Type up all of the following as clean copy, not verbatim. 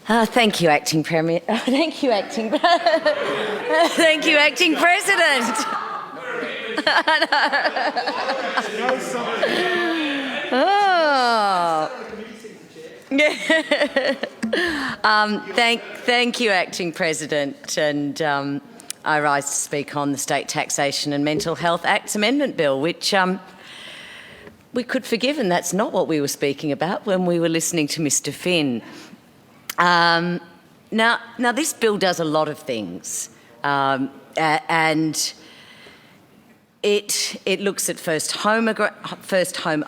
Thank you, Acting Premier. Thank you, Acting. Thank you, Acting President. Thank you, Acting President, and I rise to speak on the State Taxation and Mental Health Acts Amendment Bill, which we could forgive, and that's not what we were speaking about when we were listening to Mr. Finn. Now, this bill does a lot of things, and it looks at first home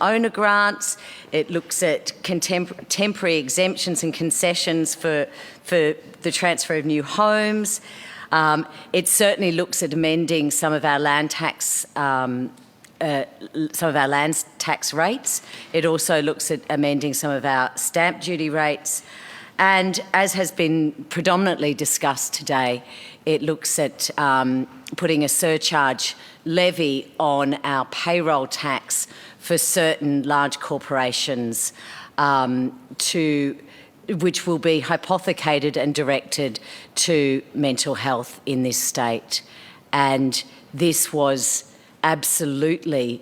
owner grants. It looks at temporary exemptions and concessions for the transfer of new homes. It certainly looks at amending some of our land tax rates. It also looks at amending some of our stamp duty rates. And as has been predominantly discussed today, it looks at putting a surcharge levy on our payroll tax for certain large corporations, which will be hypothecated and directed to mental health in this state. And this was absolutely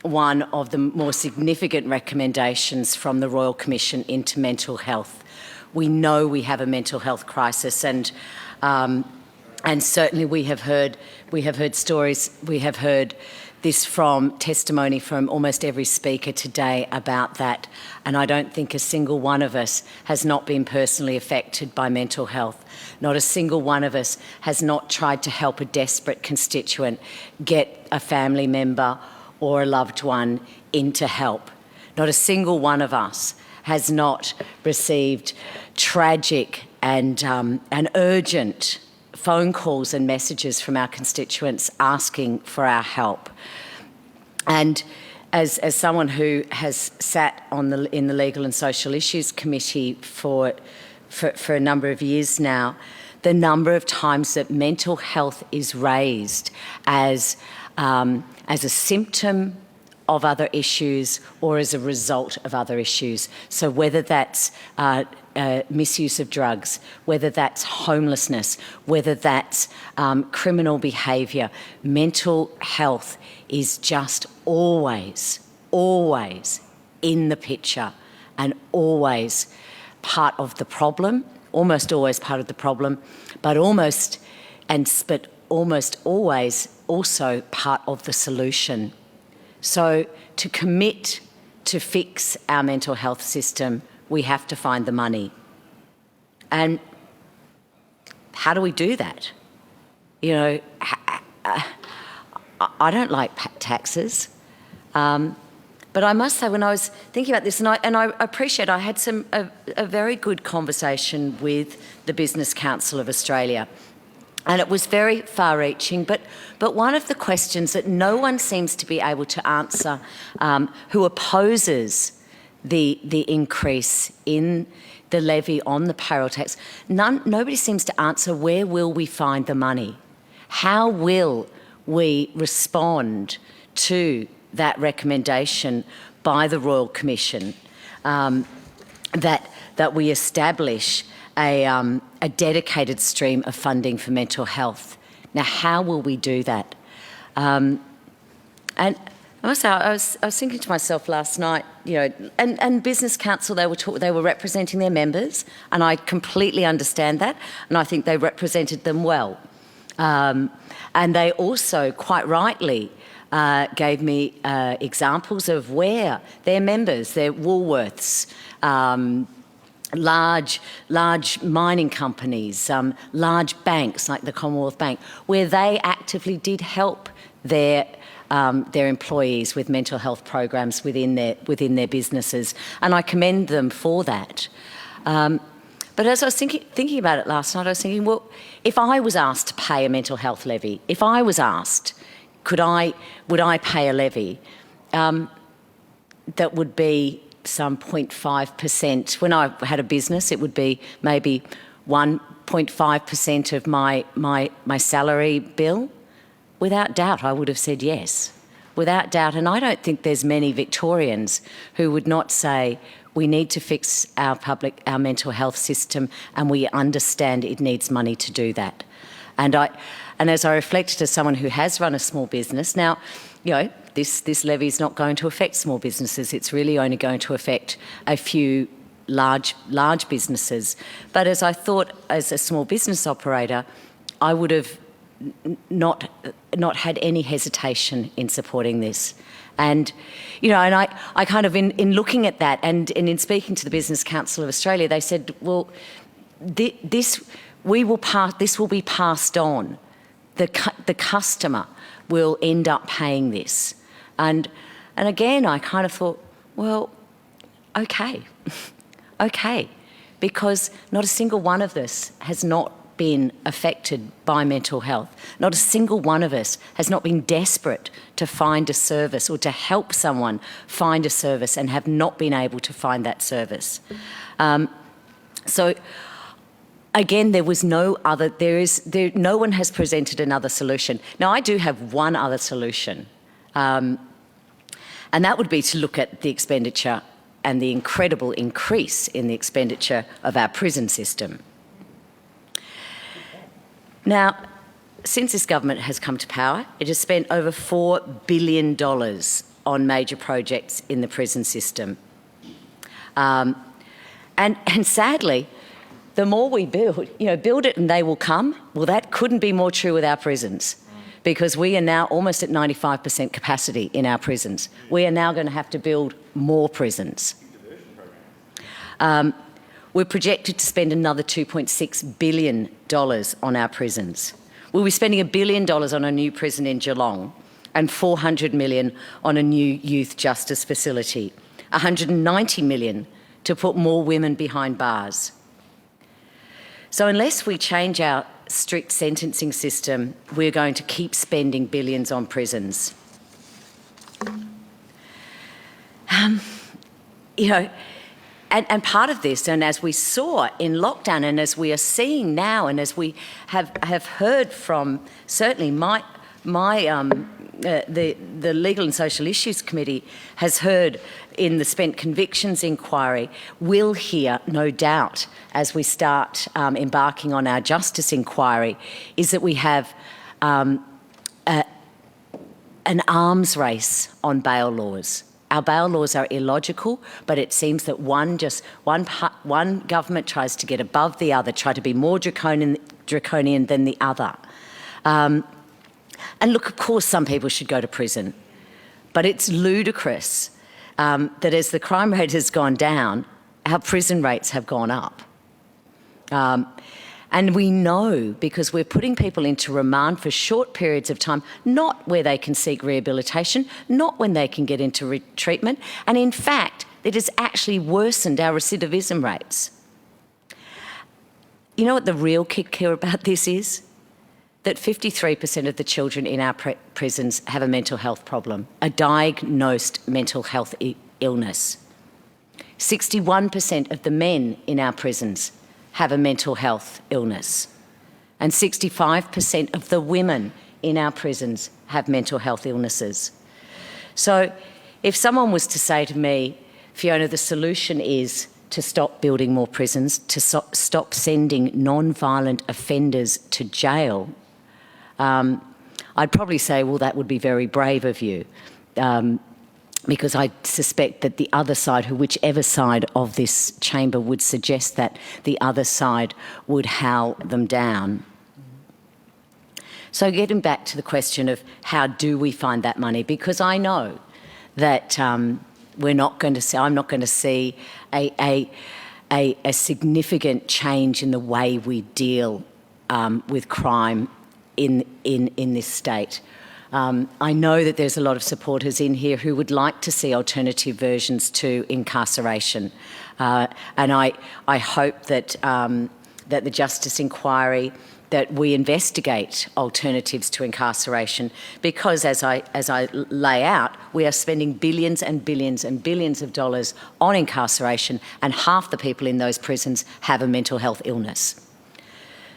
one of the more significant recommendations from the Royal Commission into mental health. We know we have a mental health crisis, and certainly we have heard stories. We have heard this from testimony from almost every speaker today about that, and I don't think a single one of us has not been personally affected by mental health. Not a single one of us has not tried to help a desperate constituent get a family member or a loved one into help. Not a single one of us has not received tragic and urgent phone calls and messages from our constituents asking for our help. And as someone who has sat in the Legal and Social Issues Committee for a number of years now, the number of times that mental health is raised as a symptom of other issues or as a result of other issues. So whether that's misuse of drugs, whether that's homelessness, whether that's criminal behaviour, mental health is just always in the picture and always part of the problem, almost always part of the problem, but almost always also part of the solution. So to commit to fix our mental health system, we have to find the money. And how do we do that? You know, I don't like taxes, but I must say when I was thinking about this, and I appreciate I had a very good conversation with the Business Council of Australia. And it was very far-reaching, but one of the questions that no one seems to be able to answer who opposes the increase in the levy on the payroll tax, nobody seems to answer, where will we find the money? How will we respond to that recommendation by the Royal Commission that we establish a dedicated stream of funding for mental health? Now, how will we do that? And I must say, I was thinking to myself last night, you know, and Business Council, they were representing their members, and I completely understand that, and I think they represented them well. And they also, quite rightly, gave me examples of where their members, their Woolworths, large mining companies, large banks like the Commonwealth Bank, where they actively did help their employees with mental health programs within their businesses, and I commend them for that. But as I was thinking about it last night, I was thinking, well, if I was asked to pay a mental health levy, if I was asked, would I pay a levy that would be some 0.5%. When I had a business, it would be maybe 1.5% of my salary bill. Without doubt, I would have said yes. Without doubt, and I don't think there's many Victorians who would not say, We need to fix our mental health system, and we understand it needs money to do that. And as I reflected as someone who has run a small business, now, you know, this levy is not going to affect small businesses. It's really only going to affect a few large businesses. But as I thought, as a small business operator, I would have not had any hesitation in supporting this. And, you know, and I kind of, in looking at that and in speaking to the Business Council of Australia, they said, well, this will be passed on. The customer will end up paying this. And again, I kind of thought, well, okay, okay, because not a single one of us has not been affected by mental health. Not a single one of us has not been desperate to find a service or to help someone find a service and have not been able to find that service. So again, there was no other, no one has presented another solution. Now, I do have one other solution, and that would be to look at the expenditure and the incredible increase in the expenditure of our prison system. Now, since this government has come to power, it has spent over $4 billion on major projects in the prison system. And sadly, the more we build, you know, build it and they will come, well, that couldn't be more true with our prisons, because we are now almost at 95% capacity in our prisons. We are now going to have to build more prisons. We're projected to spend another $2.6 billion on our prisons. We'll be spending $1 billion on a new prison in Geelong and $400 million on a new youth justice facility, $190 million to put more women behind bars. So unless we change our strict sentencing system, we're going to keep spending billions on prisons. You know, and part of this, and as we saw in lockdown, and as we are seeing now, and as we have heard from certainly the Legal and Social Issues Committee has heard in the spent convictions inquiry, will hear, no doubt, as we start embarking on our justice inquiry, is that we have an arms race on bail laws. Our bail laws are illogical, but it seems that one government tries to get above the other, try to be more draconian than the other. And look, of course, some people should go to prison, but it's ludicrous that as the crime rate has gone down, our prison rates have gone up. And we know, because we're putting people into remand for short periods of time, not where they can seek rehabilitation, not when they can get into treatment, and in fact, it has actually worsened our recidivism rates. You know what the real kick here about this is? That 53% of the children in our prisons have a mental health problem, a diagnosed mental health illness. 61% of the men in our prisons have a mental health illness. And 65% of the women in our prisons have mental health illnesses. So if someone was to say to me, Fiona, the solution is to stop building more prisons, to stop sending non-violent offenders to jail, I'd probably say, well, that would be very brave of you. Because I suspect that the other side, whichever side of this chamber would suggest that, the other side would howl them down. So getting back to the question of how do we find that money, because I know that we're not going to see, I'm not going to see a significant change in the way we deal with crime in this state. I know that there's a lot of supporters in here who would like to see alternative versions to incarceration, and I hope that that the Justice Inquiry, that we investigate alternatives to incarceration, because as I lay out, we are spending billions and billions and billions of dollars on incarceration, and half the people in those prisons have a mental health illness.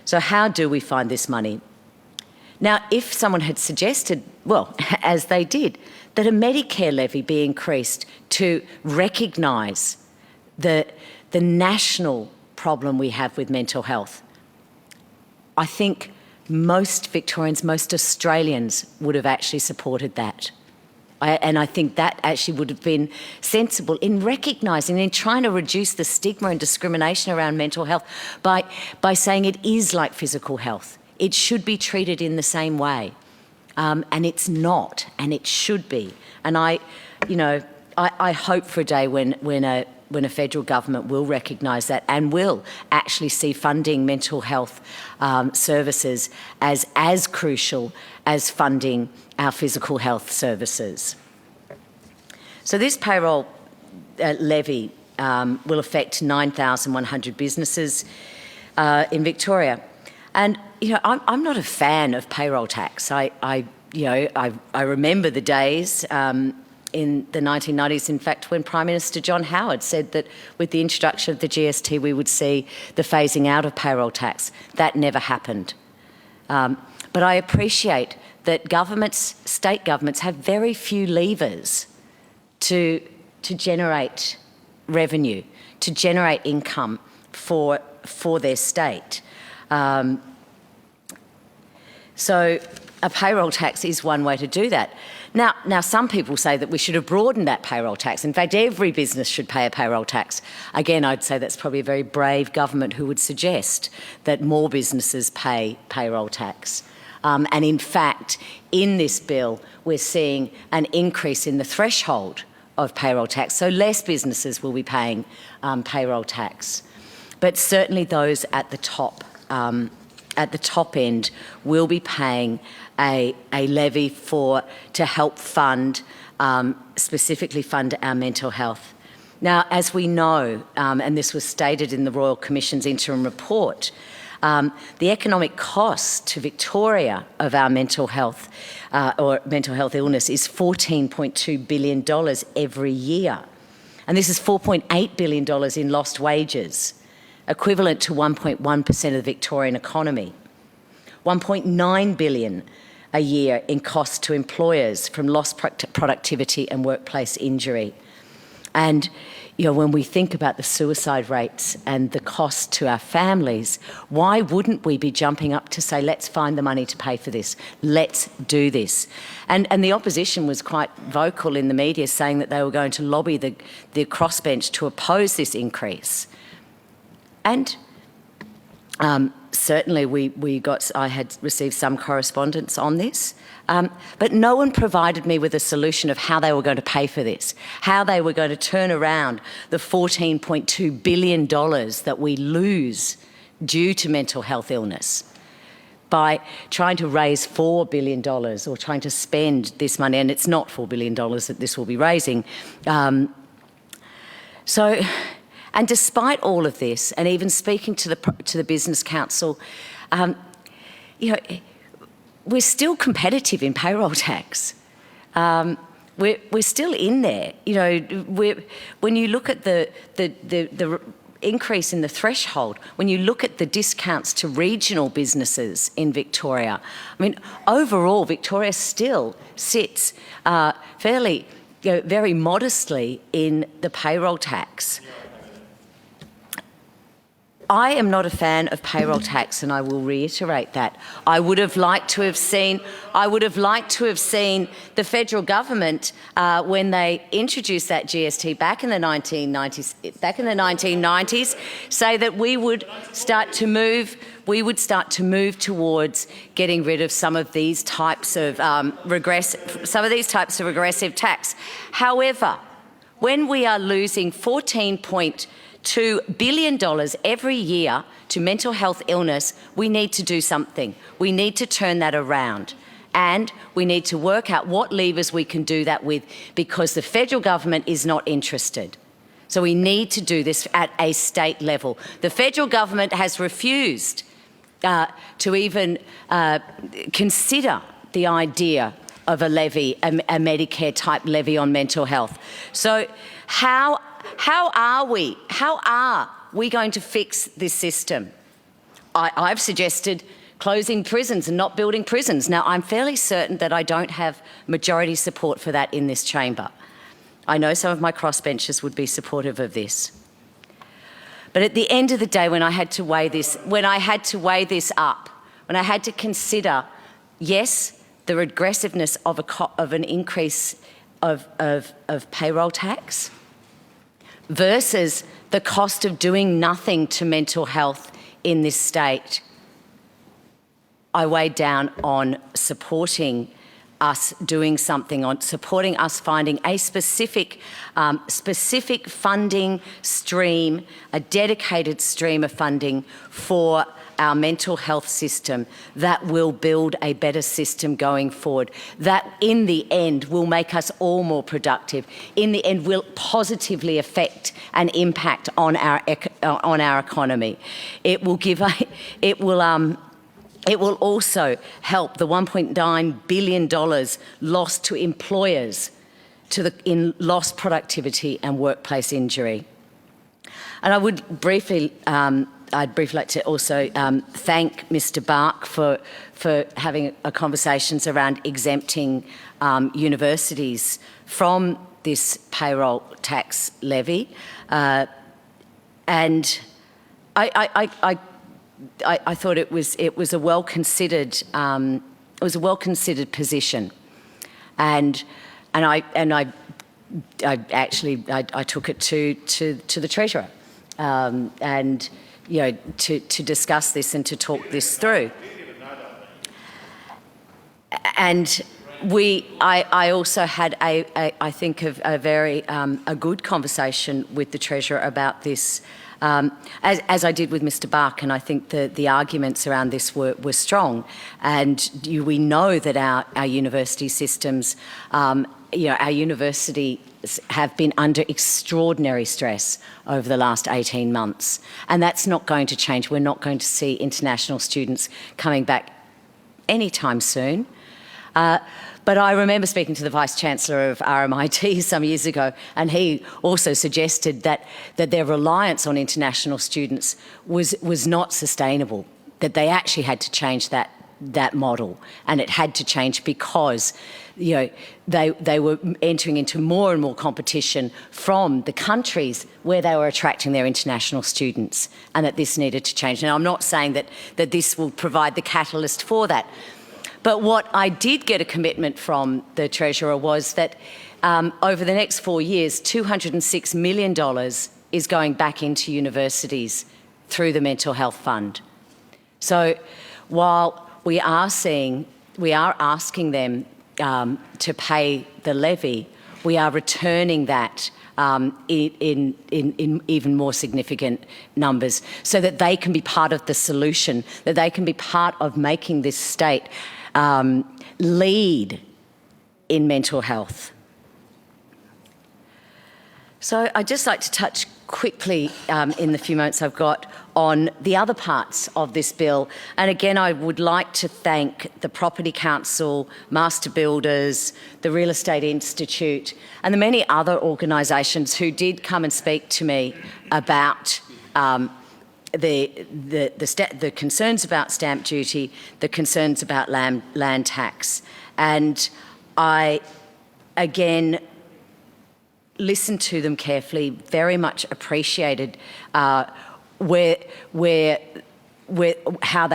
So how do we find this money? Now, if someone had suggested, well, as they did, that a Medicare levy be increased to recognise the national problem we have with mental health, I think most Victorians, most Australians would have actually supported that. And I think that actually would have been sensible in recognising and trying to reduce the stigma and discrimination around mental health by saying it is like physical health. It should be treated in the same way. And it's not, and it should be. And I hope for a day when a federal government will recognise that and will actually see funding mental health services as crucial as funding our physical health services. So this payroll levy will affect 9,100 businesses in Victoria. And, I'm not a fan of payroll tax. I remember the days in the 1990s, in fact, when Prime Minister John Howard said that with the introduction of the GST, we would see the phasing out of payroll tax. That never happened. But I appreciate that governments, state governments, have very few levers to generate revenue, to generate income for their state. So a payroll tax is one way to do that. Now, some people say that we should have broadened that payroll tax. In fact, every business should pay a payroll tax. Again, I'd say that's probably a very brave government who would suggest that more businesses pay payroll tax. And in fact, in this bill, we're seeing an increase in the threshold of payroll tax. So less businesses will be paying payroll tax. But certainly those at the top end will be paying a levy to help fund, specifically fund our mental health. Now, as we know, and this was stated in the Royal Commission's interim report, the economic cost to Victoria of our mental health or mental health illness is $14.2 billion every year. And this is $4.8 billion in lost wages, equivalent to 1.1% of the Victorian economy. 1.9 billion a year in costs to employers from lost productivity and workplace injury. And when we think about the suicide rates and the cost to our families, why wouldn't we be jumping up to say, let's find the money to pay for this, let's do this? And the opposition was quite vocal in the media saying that they were going to lobby the crossbench to oppose this increase. And certainly I had received some correspondence on this, but no one provided me with a solution of how they were going to pay for this, how they were going to turn around the $14.2 billion that we lose due to mental health illness by trying to raise $4 billion or trying to spend this money, and it's not $4 billion that this will be raising. And despite all of this, and even speaking to the Business Council, we're still competitive in payroll tax. We're still in there. When you look at the increase in the threshold, when you look at the discounts to regional businesses in Victoria, overall, Victoria still sits fairly, very modestly in the payroll tax. I am not a fan of payroll tax, and I will reiterate that. I would have liked to have seen the federal government when they introduced that GST back in the 1990s, say that we would start to move towards getting rid of some of these types of regressive tax. However, when we are losing $14.2 billion every year to mental health illness, we need to do something. We need to turn that around. And we need to work out what levers we can do that with, because the federal government is not interested. So we need to do this at a state level. The federal government has refused to even consider the idea of a levy, a Medicare-type levy on mental health. So how are we going to fix this system? I've suggested closing prisons and not building prisons. Now, I'm fairly certain that I don't have majority support for that in this chamber. I know some of my crossbenchers would be supportive of this. But at the end of the day, when I had to weigh this up, when I had to consider, yes, the regressiveness of an increase of payroll tax versus the cost of doing nothing to mental health in this state, I weighed down on supporting us doing something, on supporting us finding a specific funding stream, a dedicated stream of funding for our mental health system that will build a better system going forward, that in the end will make us all more productive, in the end will positively affect and impact on our economy. It will also help the $1.9 billion lost to employers in lost productivity and workplace injury. And I would briefly, I'd briefly like to also thank Mr. Bark for having conversations around exempting universities from this payroll tax levy. And I thought it was a well considered position, and I took it to the Treasurer, and to discuss this and to talk this through. And I also had I think a very good conversation with the Treasurer about this. As I did with Mr. Bark, and I think the arguments around this were strong. And we know that our university systems, our universities have been under extraordinary stress over the last 18 months. And that's not going to change. We're not going to see international students coming back anytime soon. But I remember speaking to the Vice-Chancellor of RMIT some years ago, and he also suggested that their reliance on international students was not sustainable, that they actually had to change that model, and it had to change because they were entering into more and more competition from the countries where they were attracting their international students, and that this needed to change. Now, I'm not saying that this will provide the catalyst for that. But what I did get a commitment from the Treasurer was that over the next 4 years, $206 million is going back into universities through the Mental Health Fund. So while we are asking them to pay the levy, we are returning that in even more significant numbers, so that they can be part of the solution, that they can be part of making this state lead in mental health. So I'd just like to touch quickly in the few moments I've got on the other parts of this bill. And again, I would like to thank the Property Council, Master Builders, the Real Estate Institute, and the many other organisations who did come and speak to me about the concerns about stamp duty, the concerns about land tax. And I, again, listened to them carefully, very much appreciated how they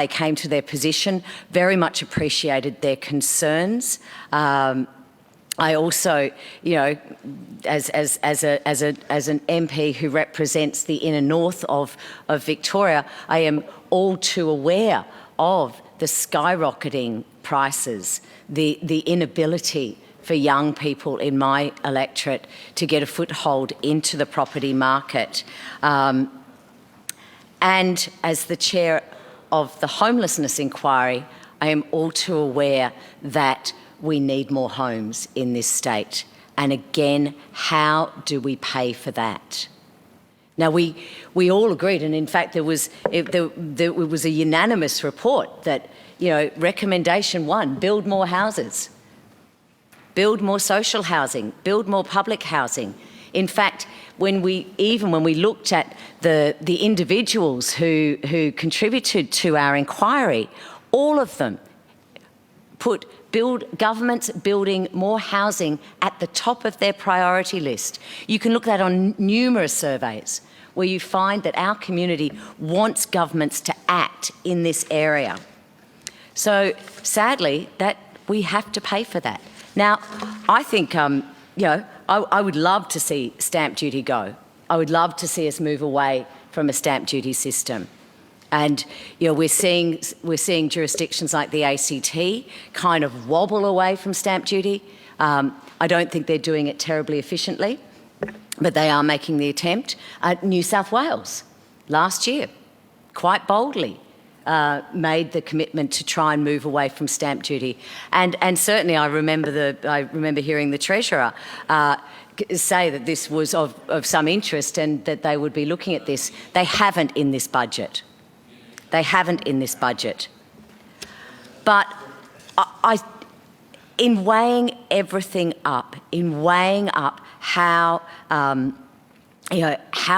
came to their position, very much appreciated their concerns. I also, as an MP who represents the inner north of Victoria, I am all too aware of the skyrocketing prices, the inability for young people in my electorate to get a foothold into the property market. And as the chair of the homelessness inquiry, I am all too aware that we need more homes in this state. And again, how do we pay for that? Now, we all agreed, and in fact, there was a unanimous report that, recommendation 1, build more houses, build more social housing, build more public housing. In fact, when we looked at the individuals who contributed to our inquiry, all of them put governments building more housing at the top of their priority list. You can look at that on numerous surveys where you find that our community wants governments to act in this area. So sadly, that we have to pay for that. Now, I think, I would love to see stamp duty go. I would love to see us move away from a stamp duty system. And we're seeing jurisdictions like the ACT kind of wobble away from stamp duty. I don't think they're doing it terribly efficiently, but they are making the attempt. New South Wales, last year, quite boldly, made the commitment to try and move away from stamp duty. And certainly I remember hearing the Treasurer say that this was of some interest and that they would be looking at this. They haven't in this budget. They haven't in this budget. But in weighing everything up, in weighing up how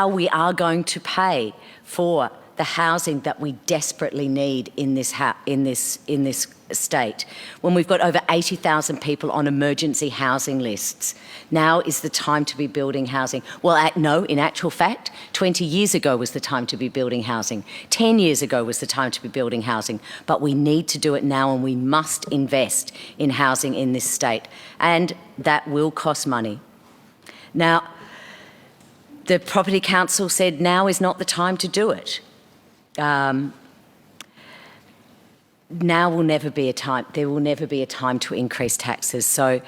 we are going to pay for the housing that we desperately need in this state, when we've got over 80,000 people on emergency housing lists, now is the time to be building housing. Well, no, in actual fact, 20 years ago was the time to be building housing. 10 years ago was the time to be building housing. But we need to do it now, and we must invest in housing in this state. And that will cost money. Now, the Property Council said now is not the time to do it. Now will never be a time, there will never be a time to increase taxes. So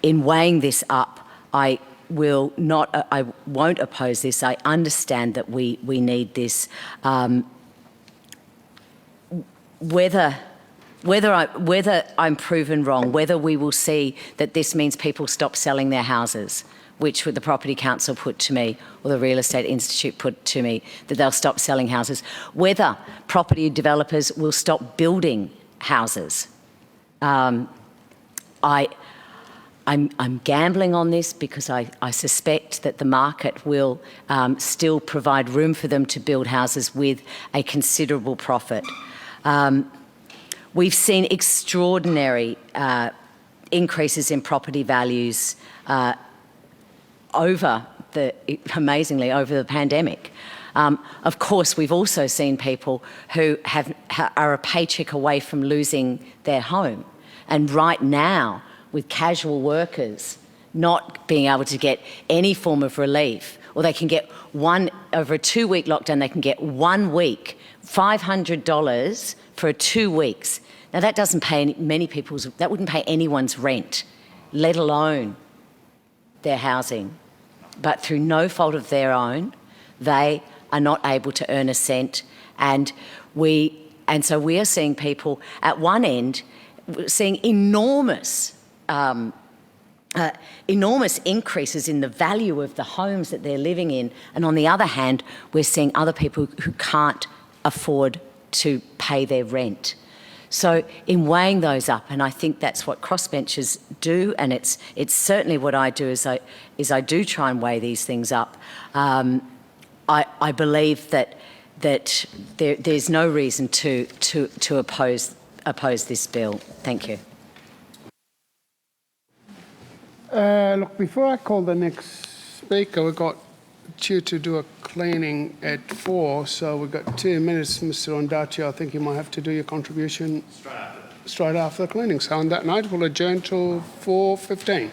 in weighing this up, I won't oppose this. I understand that we need this. Whether I'm proven wrong, whether we will see that this means people stop selling their houses, which the Property Council put to me, or the Real Estate Institute put to me, that they'll stop selling houses, whether property developers will stop building houses. I'm gambling on this because I suspect that the market will still provide room for them to build houses with a considerable profit. We've seen extraordinary increases in property values amazingly over the pandemic. Of course, we've also seen people who are a paycheck away from losing their home. And right now, with casual workers not being able to get any form of relief, or they can get over a 2-week lockdown, they can get 1 week, $500 for 2 weeks. Now that doesn't pay that wouldn't pay anyone's rent, let alone their housing. But through no fault of their own, they are not able to earn a cent. And so we are seeing people at one end seeing enormous increases in the value of the homes that they're living in. And on the other hand, we're seeing other people who can't afford to pay their rent. So in weighing those up, and I think that's what crossbenchers do, and it's certainly what I do, is I do try and weigh these things up. I believe that there's no reason to oppose this bill. Thank you. Look, before I call the next speaker, we've got due to do a cleaning at 4, so we've got 2 minutes, Mr. Ondaatje. I think you might have to do your contribution straight after the cleaning. So on that note, we'll adjourn till 4:15.